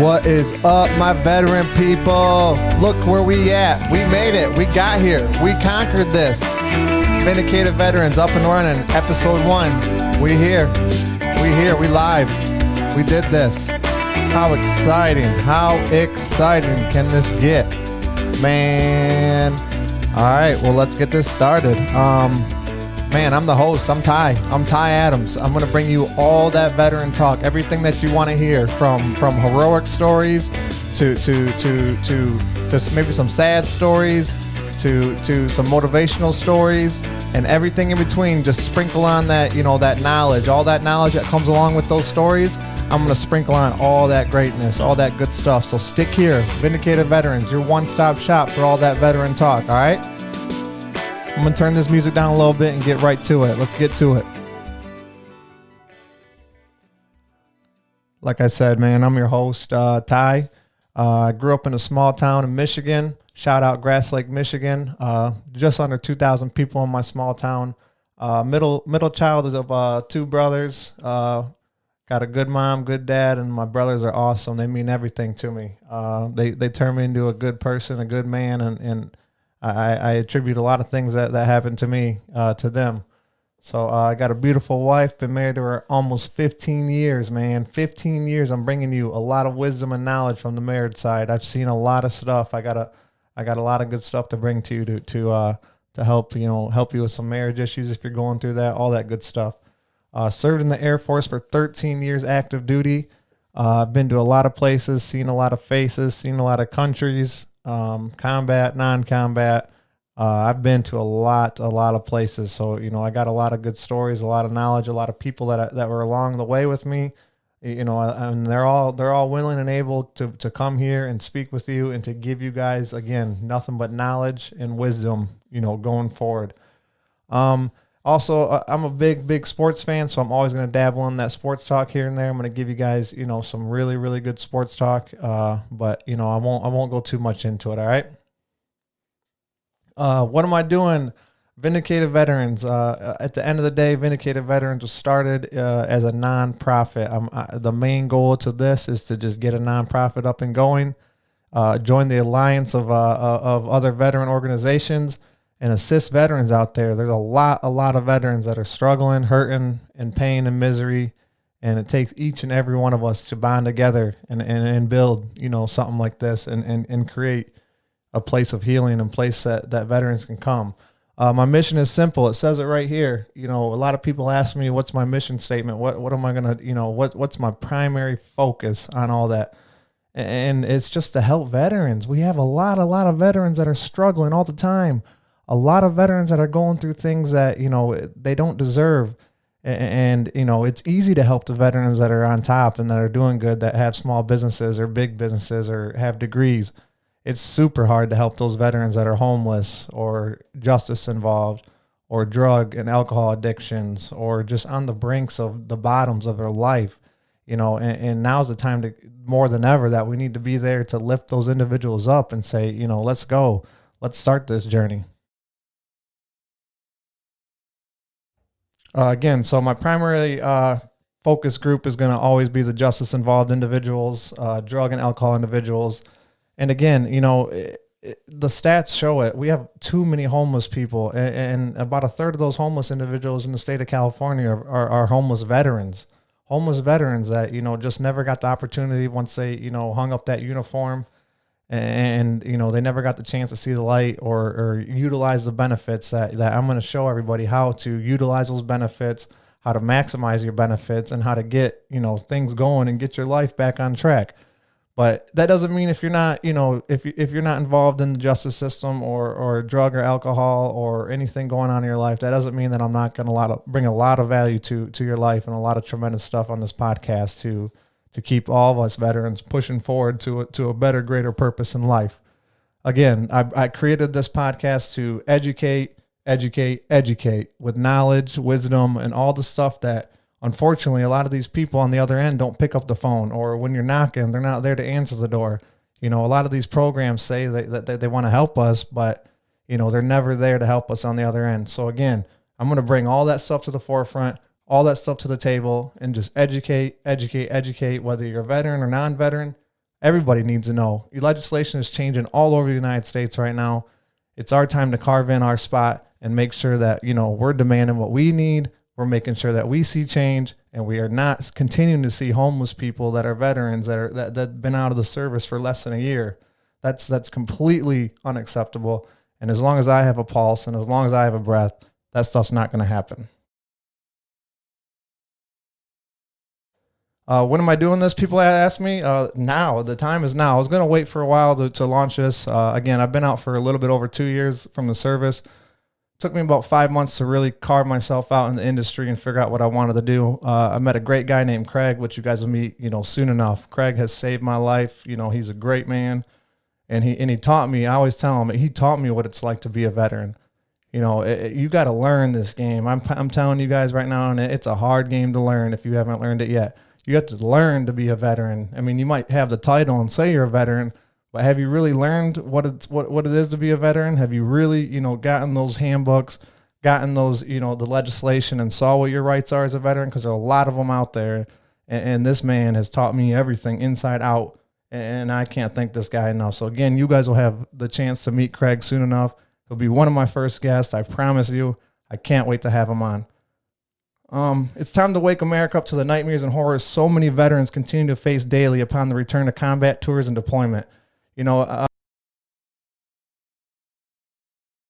What is up, my veteran people? Look where we at. We made it. We got here. We conquered this. Vindicated Veterans up and running. Episode 1. We here. We here. We live. We did this. How exciting. How exciting can this get? Man. All right. Well, let's get this started. Man, I'm the host. I'm Ty. I'm Ty Adams. I'm going to bring you all that veteran talk, everything that you want to hear, from heroic stories to maybe some sad stories to some motivational stories and everything in between. Just sprinkle on that, that knowledge, all that knowledge that comes along with those stories. I'm going to sprinkle on all that greatness, all that good stuff. So stick here. Vindicated Veterans, your one-stop shop for all that veteran talk, all right? I'm going to turn this music down a little bit and get right to it. Let's get to it. Like I said, man, I'm your host, Ty. I grew up in a small town in Michigan. Shout out Grass Lake, Michigan. Just under 2,000 people in my small town. Middle child of 2 brothers. Got a good mom, good dad, and my brothers are awesome. They mean everything to me. They turn me into a good person, a good man, and I attribute a lot of things that happened to me to them. So I got a beautiful wife, been married to her almost 15 years, man. 15 years. I'm bringing you a lot of wisdom and knowledge from the marriage side. I've seen a lot of stuff. I got a lot of good stuff to bring to you to help you with some marriage issues if you're going through that, all that good stuff. Served in the Air Force for 13 years active duty. Been to a lot of places, seen a lot of faces, seen a lot of countries. Combat, non-combat. I've been to a lot of places. So, I got a lot of good stories, a lot of knowledge, a lot of people that were along the way with me, and they're all willing and able to come here and speak with you and to give you guys, again, nothing but knowledge and wisdom, going forward. Also, I'm a big sports fan, so I'm always going to dabble in that sports talk here and there. I'm going to give you guys, some really, really good sports talk. But I won't go too much into it. All right. What am I doing? Vindicated Veterans. At the end of the day, Vindicated Veterans was started as a nonprofit. The main goal to this is to just get a nonprofit up and going. Join the alliance of other veteran organizations and assist veterans out there. There's a lot of veterans that are struggling, hurting, in pain and misery, and it takes each and every one of us to bond together and build, something like this and create a place of healing and place that veterans can come. My mission is simple. It says it right here. A lot of people ask me, what's my mission statement? What am I going to, what's my primary focus on all that? And it's just to help veterans. We have a lot of veterans that are struggling all the time. A lot of veterans that are going through things that, they don't deserve. And, it's easy to help the veterans that are on top and that are doing good, that have small businesses or big businesses or have degrees. It's super hard to help those veterans that are homeless or justice involved or drug and alcohol addictions or just on the brinks of the bottoms of their life, and now's the time to more than ever that we need to be there to lift those individuals up and say, let's go, let's start this journey. Again, so my primary focus group is going to always be the justice-involved individuals, drug and alcohol individuals. And again, the stats show it. We have too many homeless people, and about a third of those homeless individuals in the state of California are homeless veterans. Homeless veterans that, just never got the opportunity once they, hung up that uniform and they never got the chance to see the light or utilize the benefits that I'm going to show everybody how to utilize those benefits, how to maximize your benefits, and how to get, things going and get your life back on track. But that doesn't mean if you're not, if you're not involved in the justice system or drug or alcohol or anything going on in your life, that doesn't mean that I'm not going to bring a lot of value to your life and a lot of tremendous stuff on this podcast to keep all of us veterans pushing forward to a better, greater purpose in life. Again, I created this podcast to educate with knowledge, wisdom, and all the stuff that, unfortunately, a lot of these people on the other end don't pick up the phone, or when you're knocking, they're not there to answer the door. A lot of these programs say that they want to help us, but, They're never there to help us on the other end. So again, I'm going to bring all that stuff to the forefront, all that stuff to the table, and just educate, whether you're a veteran or non-veteran. Everybody needs to know. Legislation is changing all over the United States right now. It's our time to carve in our spot and make sure that, we're demanding what we need. We're making sure that we see change, and we are not continuing to see homeless people that are veterans that been out of the service for less than a year. That's completely unacceptable. And as long as I have a pulse and as long as I have a breath, that stuff's not going to happen. When am I doing this? People ask me. Now, the time is now. I was going to wait for a while to launch this. Again, I've been out for a little bit over 2 years from the service. Took me about 5 months to really carve myself out in the industry and figure out what I wanted to do. I met a great guy named Craig, which you guys will meet, soon enough. Craig has saved my life. He's a great man, and he taught me. I always tell him he taught me what it's like to be a veteran. You got to learn this game. I'm telling you guys right now, and it's a hard game to learn if you haven't learned it yet. You have to learn to be a veteran. I mean, you might have the title and say you're a veteran, but have you really learned what it is to be a veteran? Have you really, gotten those handbooks, gotten those, the legislation, and saw what your rights are as a veteran? Because there are a lot of them out there, and this man has taught me everything inside out, and I can't thank this guy enough. So again, you guys will have the chance to meet Craig soon enough. He'll be one of my first guests. I promise you. I can't wait to have him on. It's time to wake America up to the nightmares and horrors so many veterans continue to face daily upon the return to combat, tours, and deployment.